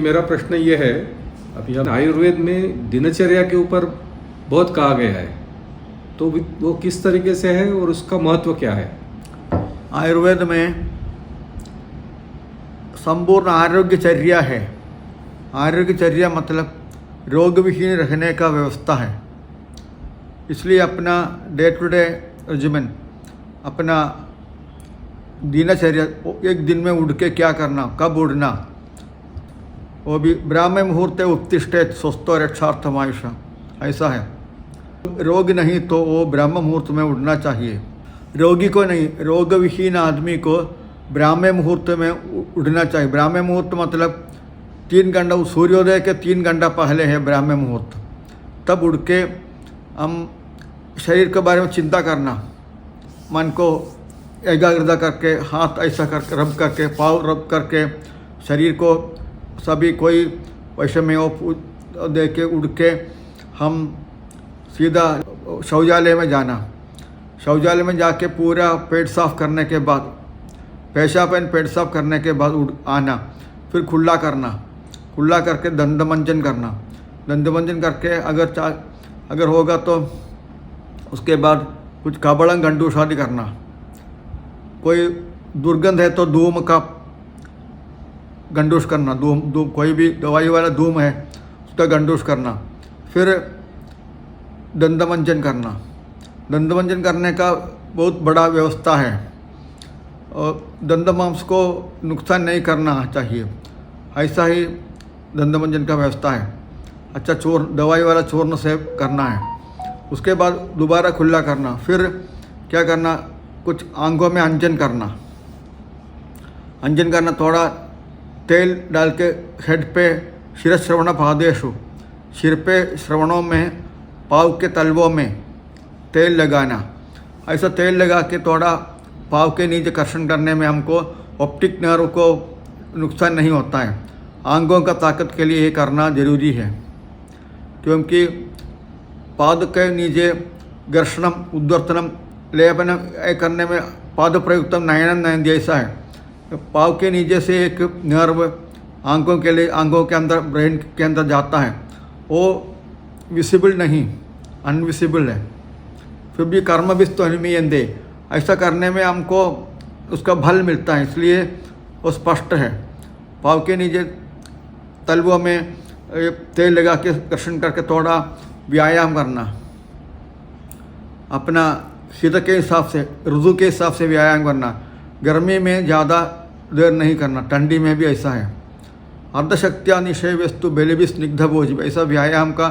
मेरा प्रश्न ये है, अभी हम आयुर्वेद में दिनचर्या के ऊपर बहुत कहा गया है, तो वो किस तरीके से है और उसका महत्व क्या है? आयुर्वेद में संपूर्ण आरोग्यचर्या है। आरोग्यचर्या मतलब रोग विहीन रहने का व्यवस्था है। इसलिए अपना डे टू डे रेजिमेंट, अपना दिनचर्या, एक दिन में उठ के क्या करना, कब उठना, वो भी ब्राह्मे मुहूर्ते उत्तिष्ठेत स्वस्थो रक्षार्थमायुष, ऐसा है। रोग नहीं तो वो ब्रह्म मुहूर्त में उठना चाहिए। रोगी को नहीं, रोग विहीन आदमी को ब्राह्मे मुहूर्त में उठना चाहिए। ब्राह्मे मुहूर्त मतलब 3 घंटा, सूर्योदय के 3 घंटा पहले है ब्राह्मे मुहूर्त। तब उठ के हम शरीर के बारे में चिंता करना, मन को एकाग्रता करके, हाथ ऐसा करके रब करके, पाँव रब करके, शरीर को सभी कोई वैसे में वो दे के उठ के हम सीधा शौचालय में जाना। शौचालय में जाके पूरा पेट साफ करने के बाद, पेशाब एंड पेट साफ करने के बाद आना। फिर कुल्ला करना, कुल्ला करके दंतमंजन करना। दंतमंजन करके अगर होगा तो उसके बाद कुछ काबड़ंग घंटूस आदि करना। कोई दुर्गंध है तो धूम का गंडूस करना, धूम कोई भी दवाई वाला धूम है उसका गंडूस करना। फिर दंतमंजन करना। दंतमंजन करने का बहुत बड़ा व्यवस्था है और दंत मांस को नुकसान नहीं करना चाहिए, ऐसा ही दंतमंजन का व्यवस्था है। अच्छा दवाई वाला चूर्ण से करना है। उसके बाद दोबारा खुला करना। फिर क्या करना, कुछ आंखों में अंजन करना। अंजन करना, थोड़ा तेल डाल के हेड पे शिरश्रवण पादेशु, सिर पे श्रवणों में, पाँव के तलवों में तेल लगाना। ऐसा तेल लगा के थोड़ा पाँव के नीचे कर्षण करने में हमको ऑप्टिक नर्व को नुकसान नहीं होता है। आंगों का ताकत के लिए ये करना जरूरी है, क्योंकि पाद के नीचे घर्षणम उद्वर्तनम लेपन करने में पाद प्रयुक्तम नयनम नयन ऐसा है। पाँव के नीचे से एक नर्व आंखों के लिए, आंखों के अंदर, ब्रेन के अंदर जाता है। वो विजिबल नहीं, अनविजिबल है। फिर भी कर्म विस्तु अनुमीयन्ते, ऐसा करने में हमको उसका फल मिलता है, इसलिए वो स्पष्ट है। पाँव के नीचे तलवों में तेल लगा के कर्षण करके थोड़ा व्यायाम करना। अपना हित के हिसाब से, ऋतु के हिसाब से व्यायाम करना। गर्मी में ज़्यादा देर नहीं करना, ठंडी में भी ऐसा है। अर्धशक्त्या निशय वस्तु बेलिबी स्निग्ध भोज, ऐसा व्यायाम का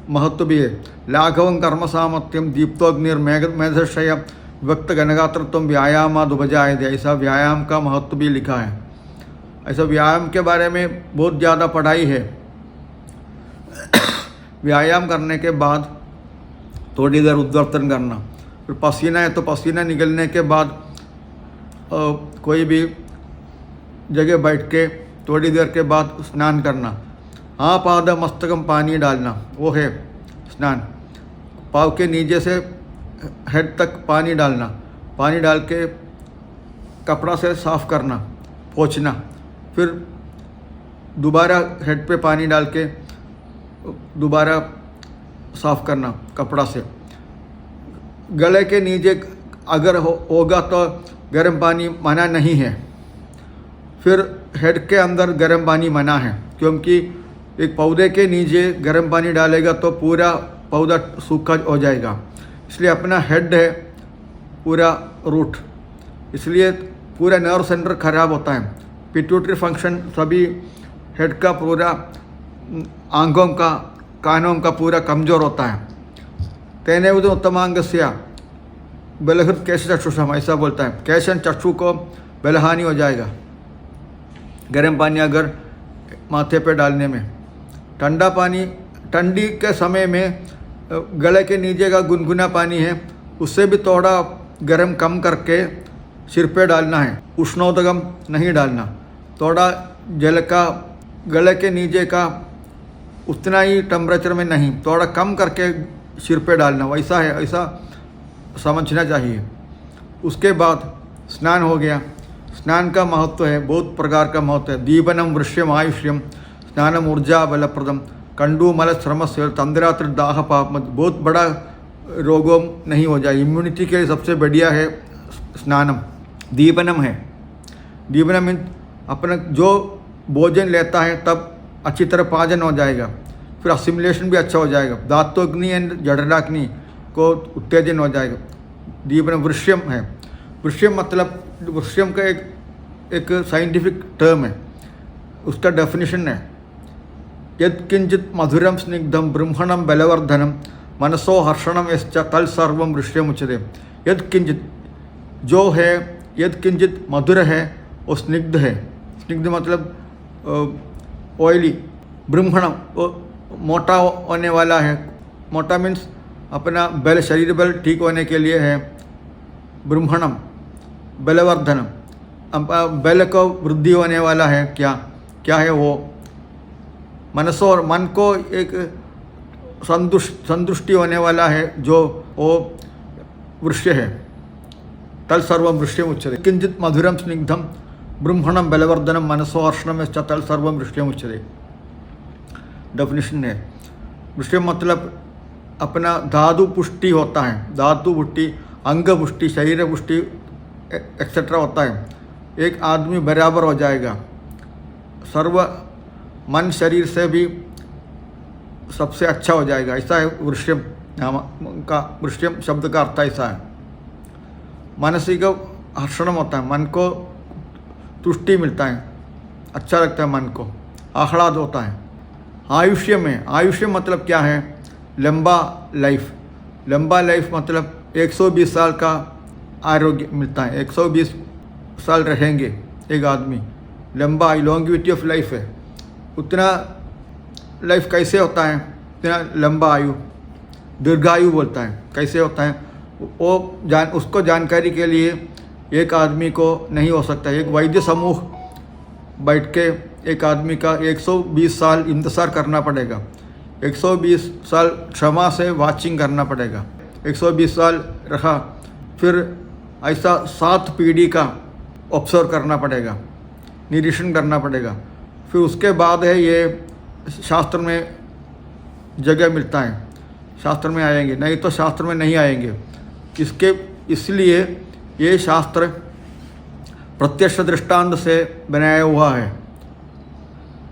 महत्व भी है। लाघवं कर्म सामर्थ्यम दीप्तोग्निर्मेघशय विभक्त गणगात्रत्व व्यायामादुपजायते, ऐसा व्यायाम का महत्व भी लिखा है। ऐसा व्यायाम के बारे में बहुत ज़्यादा पढ़ाई है। व्यायाम करने के बाद थोड़ी देर उद्वर्तन करना। फिर पसीना है तो पसीना निकलने के बाद कोई भी जगह बैठ के थोड़ी देर के बाद स्नान करना। हाँ, पाद मस्तकम पानी डालना, वो है स्नान। पाँव के नीचे से हेड तक पानी डालना। पानी डाल के कपड़ा से साफ करना, पोंछना। फिर दोबारा हेड पे पानी डाल के दोबारा साफ करना कपड़ा से। गले के नीचे अगर होगा तो गर्म पानी मना नहीं है। फिर हेड के अंदर गर्म पानी मना है, क्योंकि एक पौधे के नीचे गर्म पानी डालेगा तो पूरा पौधा सूखा हो जाएगा। इसलिए अपना हेड है पूरा रूट, इसलिए पूरा नर्व सेंटर खराब होता है। पिट्यूटरी फंक्शन सभी हेड का, पूरा आंखों का, कानों का पूरा कमज़ोर होता है। तेने उद उत्तमांगस्या बलहृत केश चक्षुषम, ऐसा बोलता है। केश चक्षु को बलहानि हो जाएगा गर्म पानी अगर माथे पे डालने में। ठंडा पानी, ठंडी के समय में गले के नीचे का गुनगुना पानी है, उससे भी थोड़ा गर्म कम करके सिर पे डालना है। उष्णोदगम नहीं डालना, थोड़ा जल का गले के नीचे का उतना ही टेम्परेचर में नहीं, थोड़ा कम करके सिर पे डालना, वैसा है, ऐसा समझना चाहिए। उसके बाद स्नान हो गया। स्नान का महत्व है, बहुत प्रकार का महत्व है। दीपनम वृष्यम आयुष्यम, स्नानम ऊर्जा बलप्रदम कंडू मल श्रम से तंद्रा दाह पाप मत, बहुत बड़ा रोगों नहीं हो जाए। इम्यूनिटी के लिए सबसे बढ़िया है स्नानम। दीपनम है, दीपनम मीन अपना जो भोजन लेता है तब अच्छी तरह पाचन हो जाएगा, फिर असिमुलेशन भी अच्छा हो जाएगा, धात्वग्नि एंड जठराग्नि को उत्तेजन हो जाएगा। दीपनम। वृष्यम है, वृष्यम मतलब वृष्यम का एक साइंटिफिक टर्म है, उसका डेफिनेशन है यद किंचित मधुरम स्निग्धम ब्रह्मणम बलवर्धनम मनसो हर्षणम यश्च तल सर्वम वृष्यम उच्यते। यद किंचित जो है, यद किंचित मधुर है वो स्निग्ध है, स्निग्ध मतलब ऑयली, ब्रह्मणम वो मोटा होने वाला है, मोटा मीन्स अपना बल शरीर बल ठीक होने के लिए है, ब्रह्मणम बलवर्धनम बल को वृद्धि होने वाला है, क्या है वो, मनसो और मन को एक संतुष्टि होने वाला है जो वो वृक्ष है। तल सर्वम वृष्यम उच्यते। किंचित मधुरम स्निग्धम ब्रह्मणम बलवर्धनम मनसो हर्षणम यश्च तल सर्वम वृष्यम उच्यते। डेफिनेशन है। वृष्यम मतलब अपना धातु पुष्टि होता है, धातु पुष्टि, अंग पुष्टि, शरीर पुष्टि एक्सेट्रा होता है। एक आदमी बराबर हो जाएगा, सर्व मन शरीर से भी सबसे अच्छा हो जाएगा, ऐसा है वृष्यम नाम का। वृष्यम शब्द का अर्थ ऐसा है। मानसिक हर्षण होता है, मन को तुष्टि मिलता है, अच्छा लगता है, मन को आह्लाद होता है। आयुष्य में, आयुष्य मतलब क्या है, लंबा लाइफ, लंबा लाइफ मतलब 120 साल का आरोग्य मिलता है, 120 साल रहेंगे एक आदमी, लंबा लॉन्गिविटी ऑफ लाइफ है। उतना लाइफ कैसे होता है, इतना लंबा आयु, दीर्घायु बोलता है, कैसे होता है वो उसको जानकारी के लिए एक आदमी को नहीं हो सकता। एक वैद्य समूह बैठ के एक आदमी का 120 साल इंतज़ार करना पड़ेगा, 120 साल क्षमा से वाचिंग करना पड़ेगा, 120 साल रहा, फिर ऐसा 7 पीढ़ी का ऑब्जर्व करना पड़ेगा, निरीक्षण करना पड़ेगा, फिर उसके बाद है ये शास्त्र में जगह मिलता है, शास्त्र में आएंगे, नहीं तो शास्त्र में नहीं आएंगे। इसलिए ये शास्त्र प्रत्यक्ष दृष्टांत से बनाया हुआ है।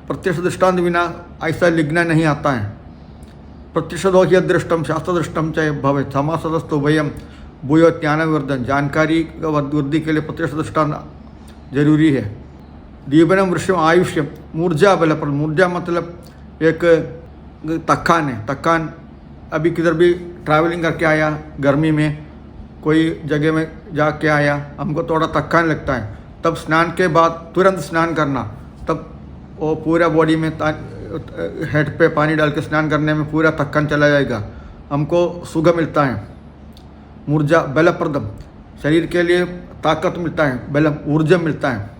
प्रत्यक्ष दृष्टांत बिना ऐसा लिखना नहीं आता है। प्रत्यक्षदो दृष्टम शास्त्र दृष्टम चाहे भवे समासदस्तु भयम भूयो ज्ञान वर्धन। जानकारी का वृद्धि के लिए प्रत्यक्ष दृष्टांत जरूरी है। दीपनम वृक्षम आयुष्यम मूर्जा बल पर, मूर्जा मतलब एक तक्कान है, तक्कान अभी किधर भी ट्रैवलिंग करके आया, गर्मी में कोई जगह में जाके आया, हमको थोड़ा तक्कान लगता है, तब स्नान के बाद तुरंत स्नान करना, तब वो पूरा बॉडी में हेड पे पानी डाल के स्नान करने में पूरा तक्कान चला जाएगा, हमको सुख मिलता है। मूर्जा बलप्रदम, शरीर के लिए ताकत मिलता है, बलम ऊर्जा मिलता है।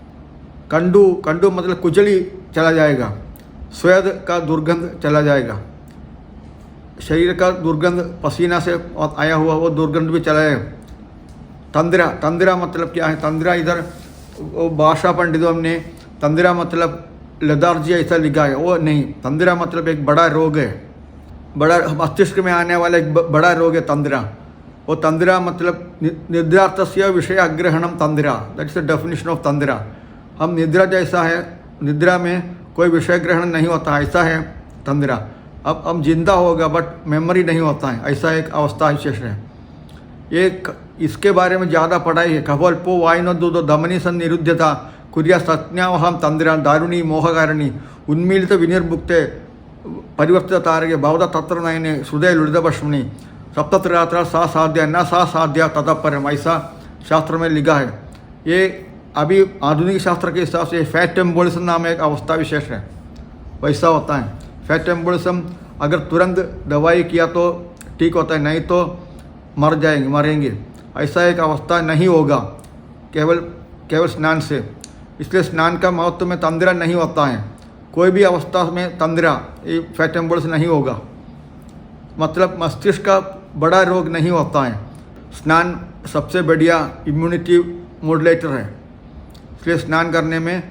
कंडू, कंडू मतलब कुचली चला जाएगा, स्वेद का दुर्गंध चला जाएगा, शरीर का दुर्गंध पसीना से आया हुआ वो दुर्गंध भी चला जाएगा। तंद्रा, तंद्रा मतलब क्या है, तंद्रा इधर भाषा पंडितों ने तंद्रा मतलब लदार्जी ऐसा लिखा है, वो नहीं, तंद्रा मतलब एक बड़ा रोग है, बड़ा मस्तिष्क में आने वाला एक बड़ा रोग है तंद्रा। वो तंद्रा मतलब निद्रार्थस्य विषय अग्रहणम तंद्रा, that is the definition of tandra. हम निद्रा जैसा है, निद्रा में कोई विषय ग्रहण नहीं होता, ऐसा है तंद्रा। अब हम जिंदा होगा बट मेमोरी नहीं होता है, ऐसा एक अवस्था विशेष है। एक इसके बारे में ज़्यादा पढ़ाई है। कवल्पो वायनो दूधो दमनी सन निरुद्धता कुरिया सत्यावहम तंद्रा दारुणी मोहकारिणी उन्मीलित विनिर्मुक्ते परिवर्तित तारके भवदा तत्र नयने हृदय लुड़ितभस्मनि सप्तत्रिरात्र सा साध्या न सा साध्या ततपरम, ऐसा शास्त्र में लिखा है। ये अभी आधुनिक शास्त्र के हिसाब से फैट एम्बोलिज्म नाम एक अवस्था विशेष है, वैसा होता है। फैट एम्बोलिज्म अगर तुरंत दवाई किया तो ठीक होता है, नहीं तो मरेंगे, ऐसा एक अवस्था नहीं होगा केवल स्नान से। इसलिए स्नान का महत्व में तंद्रा नहीं होता है, कोई भी अवस्था में तंद्रा ये फैट एम्बोलिज्म नहीं होगा, मतलब मस्तिष्क का बड़ा रोग नहीं होता है। स्नान सबसे बढ़िया इम्यूनिटी मॉड्यूलेटर है, इसलिए स्नान करने में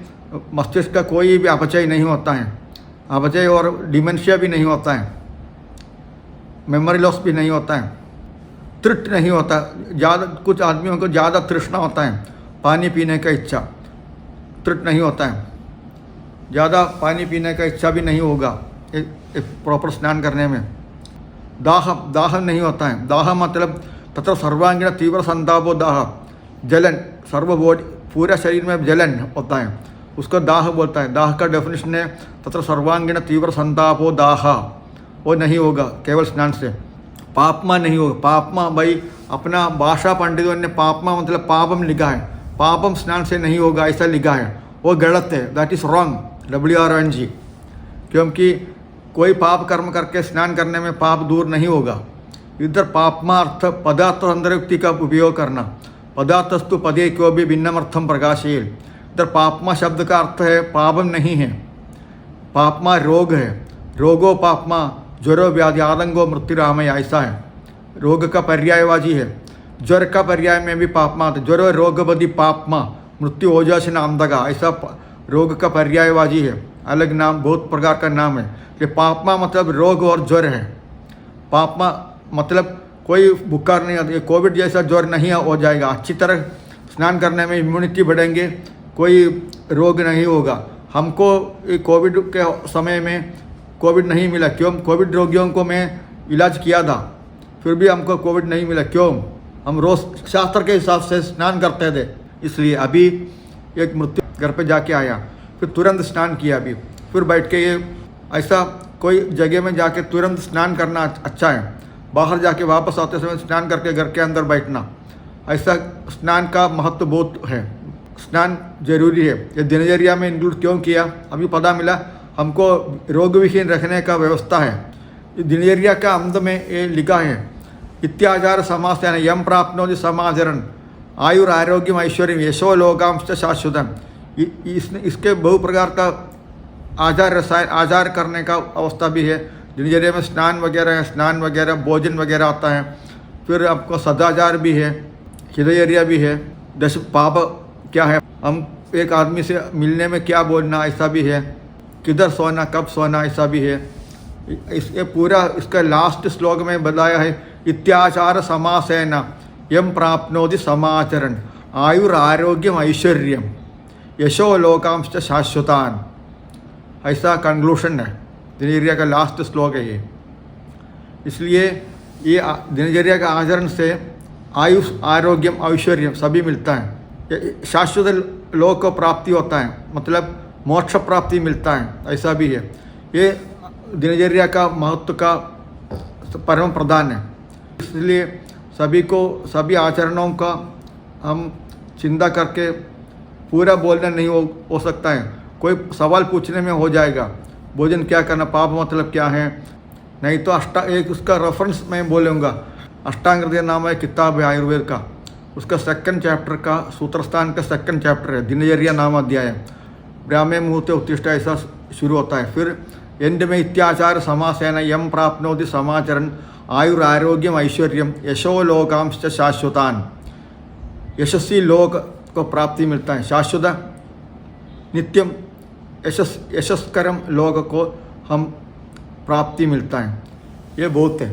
मस्तिष्क का कोई भी अपचय नहीं होता है। अपचय और डिमेंशिया भी नहीं होता है, मेमोरी लॉस भी नहीं होता है, तृष्ट नहीं होता। ज़्यादा कुछ आदमियों को ज़्यादा तृष्णा होता है, पानी पीने का इच्छा, तृष्ट नहीं होता है, ज़्यादा पानी पीने का इच्छा भी नहीं होगा एक प्रॉपर स्नान करने में। दाह नहीं होता है। दाह मतलब तथा सर्वांगीण तीव्र संतापो दाह, जलन, सर्व बॉडी पूरे शरीर में जलन होता है, उसको दाह बोलता है। दाह का डेफिनेशन है तथा सर्वांगीण तीव्र संतापो दाह, वो नहीं होगा केवल स्नान से। पापमा नहीं होगा। पापमा भाई अपना भाषा पंडितों ने पापमा मतलब पापम लिखा है, पापम स्नान से नहीं होगा ऐसा लिखा है, वो गलत है, दैट इज़ रॉन्ग, WRNG। क्योंकि कोई पाप कर्म करके स्नान करने में पाप दूर नहीं होगा। इधर पापमा अर्थ पदार्थ अंतर्युक्ति का उपयोग करना, पदार्थस्तु पदे क्यों भी भिन्नमर्थम प्रकाशील। इधर पापमा शब्द का अर्थ है पापम नहीं है, पापमा रोग है, रोगो पापमा, ज्वरो व्याधि आतंको मृत्युरामय, ऐसा है। रोग का पर्यायवाची है, ज्वर का पर्याय में भी पापमा, ज्वरो रोगपति पापमा, मृत्यु ओजस आमदगा, ऐसा रोग का पर्यायवाची है, अलग नाम, बहुत प्रकार का नाम है। ये पापमा मतलब रोग और ज्वर है। पापमा मतलब कोई बुखार नहीं आती, कोविड जैसा ज्वर नहीं हो जाएगा, अच्छी तरह स्नान करने में इम्यूनिटी बढ़ेंगे, कोई रोग नहीं होगा। हमको कोविड के समय में कोविड नहीं मिला, क्यों? कोविड रोगियों को मैं इलाज किया था, फिर भी हमको कोविड नहीं मिला, क्यों? हम रोज़ शास्त्र के हिसाब से स्नान करते थे, इसलिए। अभी एक मृत्यु घर पे जाके आया, फिर तुरंत स्नान किया, अभी फिर बैठ के ये ऐसा कोई जगह में जाके तुरंत स्नान करना अच्छा है, बाहर जाके वापस आते समय स्नान करके घर के अंदर बैठना, ऐसा स्नान का महत्व बहुत है, स्नान जरूरी है। ये दिनचर्या में इंक्लूड क्यों किया, अभी पता मिला हमको रोग विहीन रखने का व्यवस्था है। दिनचर्या का अंत में ये लिखा है, इत्याचार समासेन यम प्राप्नोति समाचरण आयुर आरोग्यम ऐश्वर्यम यशो लोकांश शाश्वतम। इसके बहु प्रकार का आचार करने का अवस्था भी है। दिनचर्या में स्नान वगैरह भोजन वगैरह आता है, फिर आपको सदाचार भी है, हितचर्या भी है, 10 पाप क्या है, हम एक आदमी से मिलने में क्या बोलना ऐसा भी है, किधर सोना कब सोना ऐसा भी है। ये पूरा इसका लास्ट श्लोक में बताया है, इत्याचार समासेन यम प्राप्नोति समाचरण आयुर आरोग्यम ऐश्वर्यम यशो लोकांश शाश्वतान, ऐसा कंक्लूशन है। दिनचर्या का लास्ट श्लोक है ये। इसलिए ये दिनचर्या का आचरण से आयुष आरोग्यम ऐश्वर्यम सभी मिलता है, शाश्वत लोक को प्राप्ति होता है, मतलब मोक्ष प्राप्ति मिलता है, ऐसा भी है। ये दिनचर्या का महत्व का परम प्रधान है। इसलिए सभी को सभी आचरणों का हम चिंता करके पूरा बोलना नहीं हो सकता है, कोई सवाल पूछने में हो जाएगा, भोजन क्या करना, पाप मतलब क्या है, नहीं तो एक उसका रेफरेंस मैं बोलूँगा, अष्टांग हृदय नाम है किताब है आयुर्वेद का, उसका 2nd चैप्टर का सूत्रस्थान का 2nd चैप्टर है, दिनचर्या नाम अध्याय है। ब्राह्मे मुहूर्ते उत्तिष्ठ ऐसा शुरू होता है, फिर एंड में इत्याचार समासेन यम प्राप्नोति समाचरण आयुर आरोग्यम ऐश्वर्यम यशो लोकांश शाश्वतान, यशस्वी लोक को प्राप्ति मिलता है, शाश्वत नित्यम यशस्करम लोक को हम प्राप्ति मिलता है। ये बहुत है।